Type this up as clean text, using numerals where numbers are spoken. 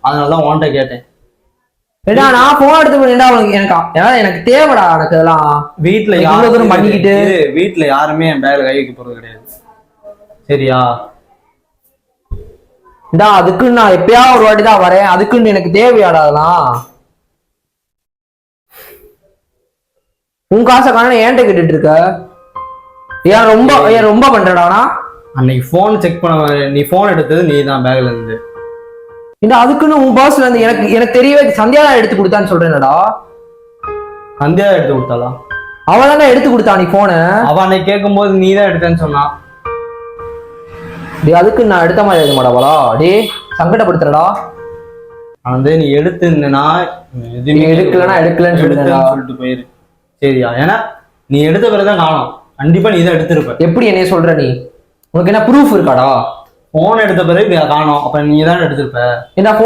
அதனாலதான் உன்கிட்ட கேட்டேன். ஏடா நான் போன் எடுத்து பண்ணிட்டா உனக்கு எனக்கு தேவைடா எனக்கு இதெல்லாம். வீட்டுல இவ்வளவு தூரம் பண்ணிக்கிட்டு வீட்டுல யாருமே என் பேக்ல கை வைக்க போறது கிடையாது. சரியா? இந்தா அதுக்குன்னு நான் எப்பயாவது ஒரு வாட்டி தான் வரேன். அதுக்குன்னு எனக்கு தேவையாடா அதெல்லாம். உன் காசை காண ஏன்ட்ட கேட்டுட்டு இருக்க? ஏன் ரொம்ப பண்றடானா? அன்னைக்கு போன் செக் பண்ண நீ போன் எடுத்தது நீ தான் பேக்ல இருந்து. இந்த அதுக்குன்னு உன் பாஸ்ல இருந்து எனக்கு தெரியவே சந்தியா தான் எடுத்து கொடுத்தான்னு சொல்றேன்டா. சந்தியா எடுத்து கொடுத்தாளா? அவ தானே எடுத்து கொடுத்தா நீ போனு. அவ அன்னைக்கு கேட்கும் போது நீ தான் எடுத்தேன்னு சொன்னான். அதுக்கு நான் எடுத்த மாதிரி எழுத மாட்டாவளா? டே சங்கடப்படுத்துறடா. நீ எடுத்துன்னா எடுக்கலன்னு சொல்லிட்டு போயிரு. சரியா? ஏன்னா நீ எடுத்த பிறகுதான் காணும். கண்டிப்பா நீ தான் எடுத்திருப்ப. எப்படி என்னைய சொல்ற நீ? உனக்கு என்ன ப்ரூஃப் இருக்காடா? போன் எடுத்த பிறகு காணும். அப்ப நீ தான் எடுத்திருப்ப. என்ன